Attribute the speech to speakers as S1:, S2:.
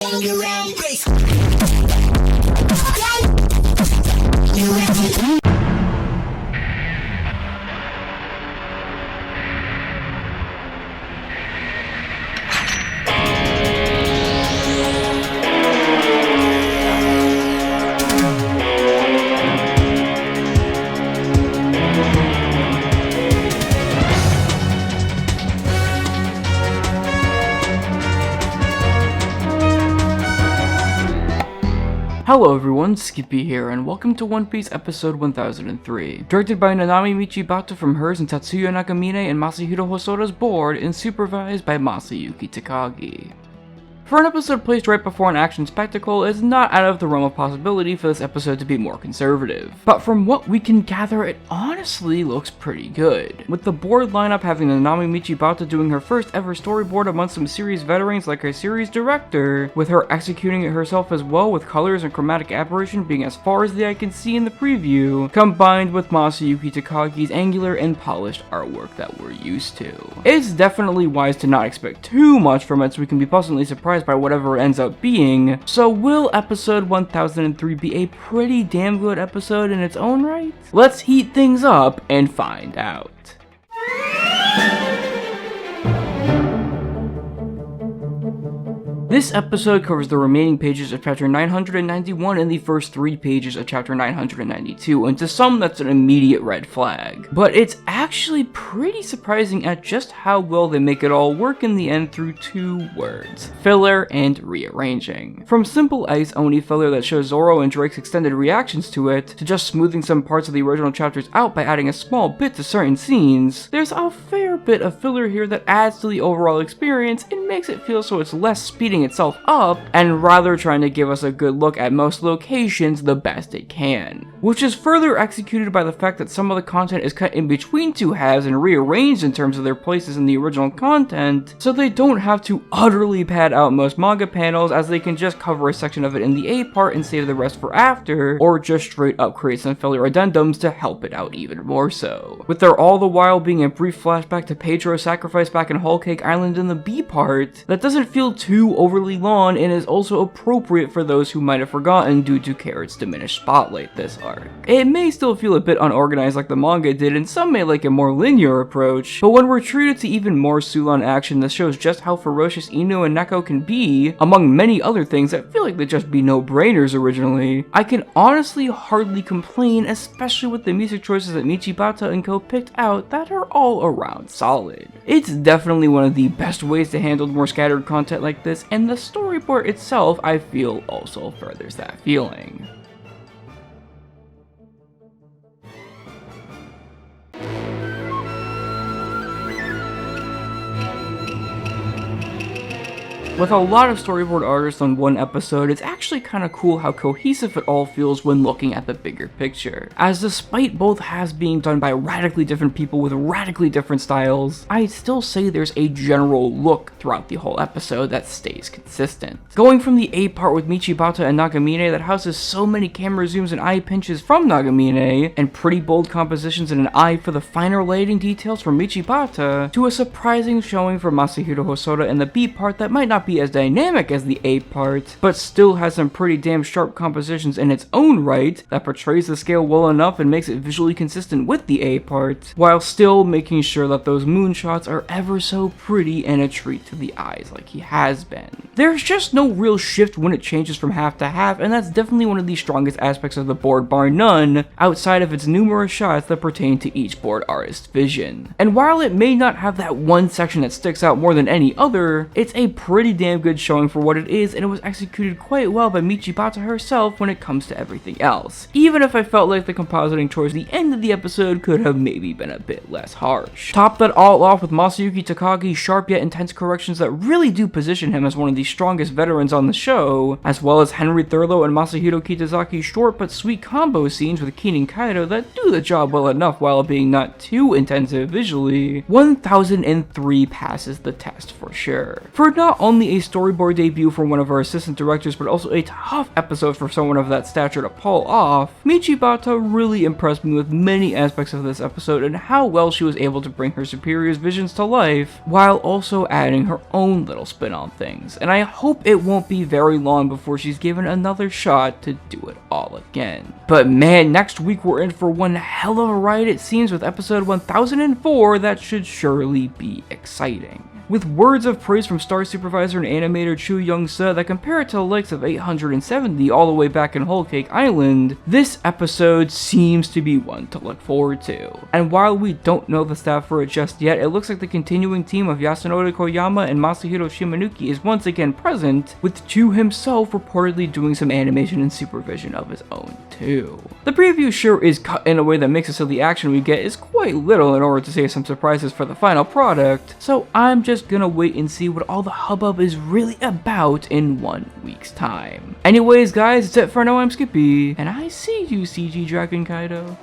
S1: Hello everyone, Skippy here, and welcome to One Piece episode 1003. Directed by Nanami Michibata from Hers and Tatsuya Nakamine and Masahiro Hosoda's board, and supervised by Masayuki Takagi. For an episode placed right before an action spectacle, it's not out of the realm of possibility for this episode to be more conservative. But from what we can gather, it honestly looks pretty good. With the board lineup having Nanami Michibata doing her first ever storyboard amongst some series veterans like her series director, with her executing it herself as well with colors and chromatic aberration being as far as the eye can see in the preview, combined with Masayuki Takagi's angular and polished artwork that we're used to. It's definitely wise to not expect too much from it so we can be pleasantly surprised by whatever it ends up being. So will episode 1003 be a pretty damn good episode in its own right? Let's heat things up and find out. This episode covers the remaining pages of chapter 991 and the first 3 pages of chapter 992, and to some that's an immediate red flag. But it's actually pretty surprising at just how well they make it all work in the end through 2 words: filler and rearranging. From simple ice Oni filler that shows Zoro and Drake's extended reactions to it, to just smoothing some parts of the original chapters out by adding a small bit to certain scenes, there's a fair bit of filler here that adds to the overall experience and makes it feel so it's less speeding itself up and rather trying to give us a good look at most locations the best it can. Which is further executed by the fact that some of the content is cut in between 2 halves and rearranged in terms of their places in the original content, so they don't have to utterly pad out most manga panels, as they can just cover a section of it in the A part and save the rest for after, or just straight up create some filler addendums to help it out even more so. With there all the while being a brief flashback to Pedro's sacrifice back in Whole Cake Island in the B part that doesn't feel too overly long and is also appropriate for those who might have forgotten due to Carrot's diminished spotlight this arc. It may still feel a bit unorganized like the manga did, and some may like a more linear approach, but when we're treated to even more Sulan action, this shows just how ferocious Ino and Neko can be, among many other things that feel like they'd just be no-brainers originally. I can honestly hardly complain, especially with the music choices that Michibata and co picked out that are all around solid. It's definitely one of the best ways to handle more scattered content like this, and the storyboard itself, I feel, also furthers that feeling. With a lot of storyboard artists on one episode, it's actually kinda cool how cohesive it all feels when looking at the bigger picture. As despite both halves being done by radically different people with radically different styles, I'd still say there's a general look throughout the whole episode that stays consistent. Going from the A part with Michibata and Nagamine that houses so many camera zooms and eye pinches from Nagamine, and pretty bold compositions and an eye for the finer lighting details from Michibata, to a surprising showing from Masahiro Hosoda in the B part that might not be as dynamic as the A part, but still has some pretty damn sharp compositions in its own right that portrays the scale well enough and makes it visually consistent with the A part, while still making sure that those moonshots are ever so pretty and a treat to the eyes like he has been. There's just no real shift when it changes from half to half, and that's definitely one of the strongest aspects of the board bar none, outside of its numerous shots that pertain to each board artist's vision. And while it may not have that one section that sticks out more than any other, it's a pretty damn good showing for what it is, and it was executed quite well by Michibata herself when it comes to everything else, even if I felt like the compositing towards the end of the episode could have maybe been a bit less harsh. Top that all off with Masayuki Takagi's sharp yet intense corrections that really do position him as one of the strongest veterans on the show, as well as Henry Thurlow and Masahiro Kitazaki's short but sweet combo scenes with Keen and Kaido that do the job well enough while being not too intensive visually. 1003 passes the test for sure. For not only only a storyboard debut for one of our assistant directors, but also a tough episode for someone of that stature to pull off, Michibata really impressed me with many aspects of this episode and how well she was able to bring her superior's visions to life, while also adding her own little spin on things, and I hope it won't be very long before she's given another shot to do it all again. But man, next week we're in for one hell of a ride it seems with episode 1004 that should surely be exciting. With words of praise from star supervisor and animator Chu Young-seo that compare it to the likes of 870 all the way back in Whole Cake Island, this episode seems to be one to look forward to. And while we don't know the staff for it just yet, it looks like the continuing team of Yasunori Koyama and Masahiro Shimanuki is once again present, with Chu himself reportedly doing some animation and supervision of his own too. The preview sure is cut in a way that makes it so the action we get is quite little in order to save some surprises for the final product, so I'm just gonna wait and see what all the hubbub is really about in 1 week's time. Anyways guys, that's it for now. I'm Skippy, and I see you, CG Dragon Kaido.